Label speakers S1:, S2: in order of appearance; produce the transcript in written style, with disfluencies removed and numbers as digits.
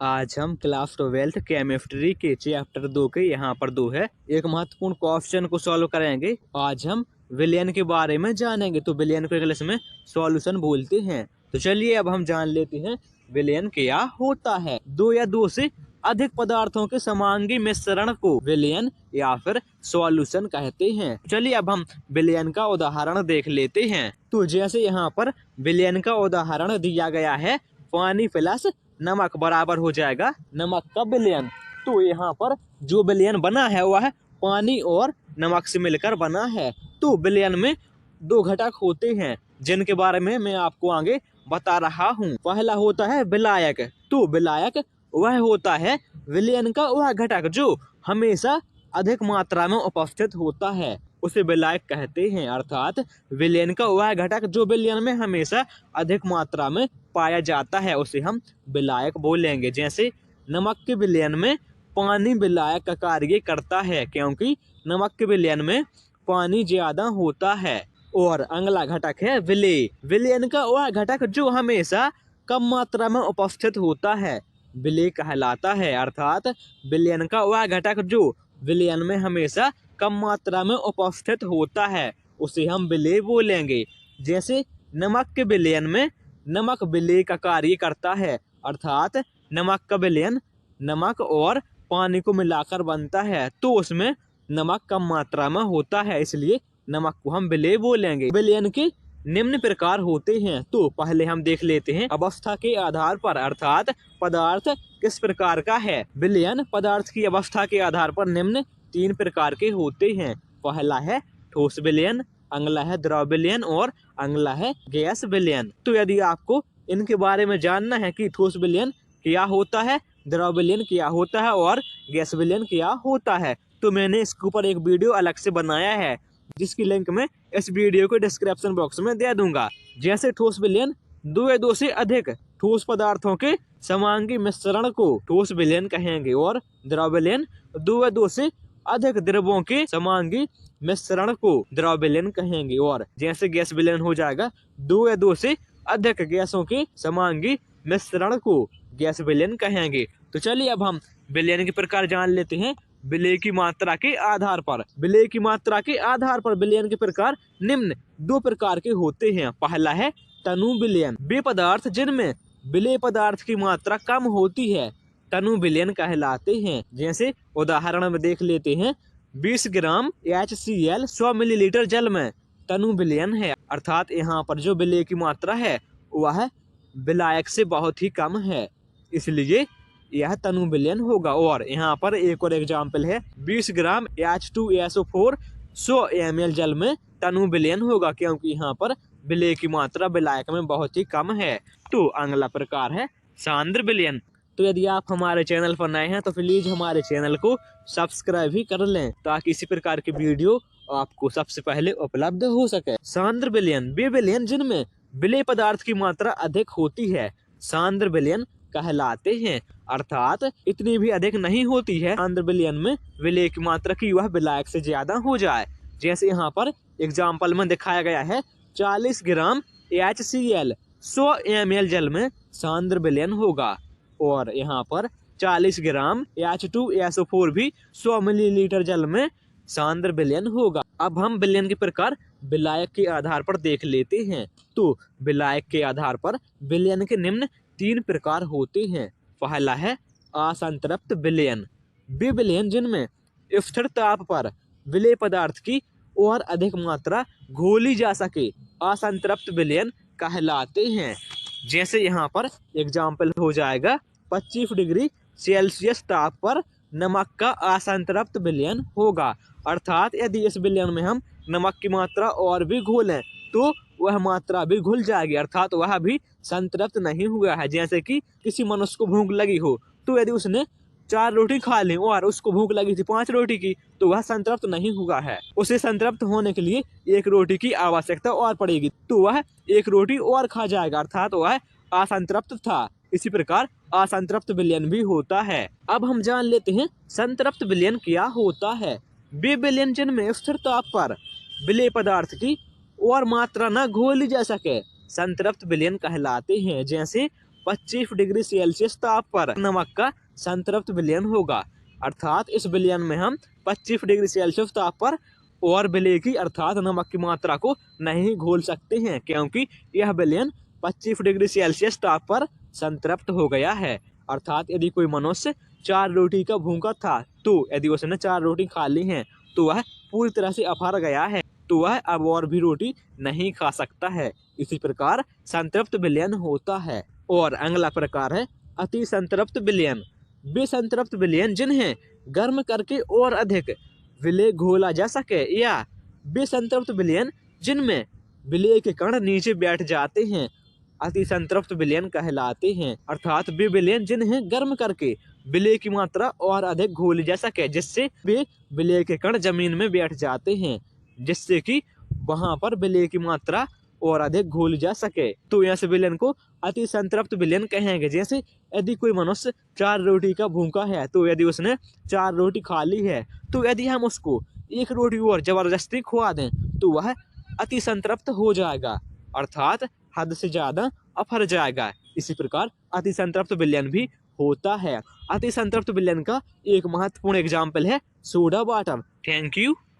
S1: आज हम class 12 chemistry के चैप्टर 2 के यहाँ पर 2 है एक महत्वपूर्ण क्वेश्चन को सॉल्व करेंगे। आज हम विलयन के बारे में जानेंगे। तो विलयन को इंग्लिश में सॉल्यूशन बोलते हैं। तो चलिए अब हम जान लेते हैं विलयन क्या होता है। दो या दो से अधिक पदार्थों के समांगी मिश्रण को विलयन या फिर सॉल्यूशन कहते हैं। चलिए अब हम विलयन का उदाहरण देख लेते हैं। तो जैसे यहाँ पर विलयन का उदाहरण दिया गया है, पानी प्लस नमक बराबर हो जाएगा नमक का विलयन। तो यहाँ पर जो विलयन बना है वह पानी और नमक से मिलकर बना है। तो विलयन में दो घटक होते हैं जिनके बारे में मैं आपको आगे बता रहा हूँ। पहला होता है विलायक। तो विलायक वह होता है विलयन का वह घटक जो हमेशा अधिक मात्रा में उपस्थित होता है, उसे विलायक कहते हैं। अर्थात विलयन का वह घटक जो विलयन में हमेशा अधिक मात्रा में पाया जाता है उसे हम विलायक बोलेंगे। जैसे नमक के विलयन में पानी विलायक का कार्य करता है क्योंकि नमक के विलयन में पानी ज्यादा होता है। और अगला घटक है विलेय। विलयन का वह घटक जो हमेशा कम मात्रा में उपस्थित होता है विलेय कहलाता है। अर्थात विलयन का वह घटक जो विलयन में हमेशा कम मात्रा में उपस्थित होता है उसे हम विलेय बोलेंगे। जैसे नमक के विलयन में नमक विलेय का कार्य करता है। अर्थात नमक का विलयन नमक और पानी को मिलाकर बनता है, तो उसमें नमक कम मात्रा में होता है, इसलिए नमक को हम विलेय बोलेंगे। विलयन के निम्न प्रकार होते हैं। तो पहले हम देख लेते हैं अवस्था के आधार पर, अर्थात पदार्थ किस प्रकार का है। विलयन पदार्थ की अवस्था के आधार पर निम्न तीन प्रकार के होते हैं। पहला है ठोस विलयन, अगला है द्रव विलयन और अगला है गैस विलयन। तो यदि आपको इनके बारे में जानना है कि ठोस विलयन क्या होता है, द्रव विलयन क्या होता है और गैस विलयन क्या होता है, तो मैंने इसके ऊपर एक वीडियो अलग से बनाया है जिसकी लिंक मैं इस वीडियो को डिस्क्रिप्शन बॉक्स में दे दूंगा। जैसे ठोस विलयन दो या दो से अधिक ठोस पदार्थों के समांगी मिश्रण को ठोस विलयन कहेंगे और द्रव विलयन दो या दो से अधिक द्रवों के समांगी मिश्रण को द्रव विलयन कहेंगे। और जैसे गैस विलयन हो जाएगा दो या दो से अधिक गैसों के समांगी मिश्रण को गैस विलयन कहेंगे। तो चलिए अब हम विलयन के प्रकार जान लेते हैं। विलेय की मात्रा के आधार पर, विलेय की मात्रा के आधार पर विलयन के प्रकार निम्न दो प्रकार के होते हैं। पहला है तनु विलयन। वे पदार्थ जिनमें विलेय पदार्थ की मात्रा कम होती है तनु विलयन कहलाते हैं। जैसे उदाहरण में देख लेते हैं 20 ग्राम HCl 100 मिलीलीटर जल में तनु विलयन है। अर्थात यहाँ पर जो विलेय की मात्रा है वह विलायक से बहुत ही कम है, इसलिए यह तनु विलयन होगा। और यहाँ पर एक और एग्जाम्पल है 20 ग्राम H2SO4 100 ml जल में तनु विलयन होगा क्योंकि यहाँ पर विलेय की मात्रा विलायक में बहुत ही कम है। तो अगला प्रकार है सांद्र विलयन। तो यदि आप हमारे चैनल पर नए हैं तो प्लीज हमारे चैनल को सब्सक्राइब भी कर लें ताकि इसी प्रकार की वीडियो आपको सबसे पहले उपलब्ध हो सके। सांद्र विलयन वे विलयन जिनमें विलेय पदार्थ की मात्रा अधिक होती है सांद्र विलयन कहलाते हैं। अर्थात इतनी भी अधिक नहीं होती है सांद्र विलयन में विलेय की मात्रा की वह विलायक से ज्यादा हो जाए। जैसे यहाँ पर एग्जाम्पल में दिखाया गया है 40 ग्राम HCl 100 ml जल में सांद्र विलयन होगा और यहाँ पर 40 ग्राम H2SO4 भी 100 मिलीलीटर जल में सांद्र विलयन होगा। अब हम विलयन के प्रकार विलायक के आधार पर देख लेते हैं। तो विलायक के आधार पर विलयन के निम्न तीन प्रकार होते हैं। पहला है असंतृप्त विलयन। वे विलयन जिनमें स्थिर ताप पर विलेय पदार्थ की और अधिक मात्रा घोली जा सके असंतृप्त विलयन कहलाते हैं। जैसे यहाँ पर एग्जाम्पल हो जाएगा 25 डिग्री सेल्सियस ताप पर नमक का असंतृप्त विलयन होगा। अर्थात यदि इस विलयन में हम नमक की मात्रा और भी घोलें तो वह मात्रा भी घुल जाएगी, अर्थात वह भी संतृप्त नहीं हुआ है। जैसे कि किसी मनुष्य को भूख लगी हो तो यदि उसने 4 रोटी खा ली और उसको भूख लगी थी 5 रोटी की तो वह संतृप्त नहीं हुआ है। उसे संतृप्त होने के लिए 1 रोटी की आवश्यकता और पड़ेगी, तो वह 1 रोटी और खा जाएगा, अर्थात वह असंतृप्त था। इसी प्रकार असंतृप्त विलयन भी होता है। अब हम जान लेते हैं संतृप्त विलयन क्या होता है। वे विलयन जिनमें स्थिर ताप पर विलेय पदार्थ की और मात्रा न घोली जा सके संतृप्त विलयन कहलाते हैं। जैसे 25 डिग्री सेल्सियस ताप पर नमक का संतृप्त विलयन होगा। अर्थात इस विलयन में हम 25 डिग्री सेल्सियस ताप पर और विलेय की अर्थात नमक की मात्रा को नहीं घोल सकते हैं, क्योंकि यह विलयन 25 डिग्री सेल्सियस ताप पर संतृप्त हो गया है। अर्थात यदि कोई मनुष्य 4 रोटी का भूखा था, तो यदि उसने 4 रोटी खा ली है तो वह पूरी तरह से अफर गया है, तो वह अब और भी रोटी नहीं खा सकता है। इसी प्रकार संतृप्त विलयन होता है। और अगला प्रकार है अति संतृप्त विलयन। वे संतृप्त विलयन जिन्हें गर्म करके और अधिक विलेय घोला जा सके, या वे संतृप्त विलयन जिनमें विलेय के कण नीचे बैठ जाते हैं, अति संतृप्त विलयन कहलाते हैं। अर्थात वे विलयन जिन्हें गर्म करके विलेय की मात्रा और अधिक घोली जा सके, जिससे वे विलेय के कण जमीन में बैठ जाते हैं, जिससे कि वहां पर विलेय की मात्रा और अधिक घोल जा सके, तो ऐसे विलयन को अति संतृप्त विलयन कहेंगे। जैसे यदि कोई मनुष्य 4 रोटी का भूखा है, तो यदि उसने 4 रोटी खा ली है, तो यदि हम उसको 1 रोटी और जबरदस्ती खुआ दें तो वह अति संतृप्त हो जाएगा, अर्थात हद से ज्यादा अफर जाएगा। इसी प्रकार अति संतृप्त विलयन भी होता है। अति संतृप्त विलयन का एक महत्वपूर्ण एग्जाम्पल है सोडा वाटर। Thank you.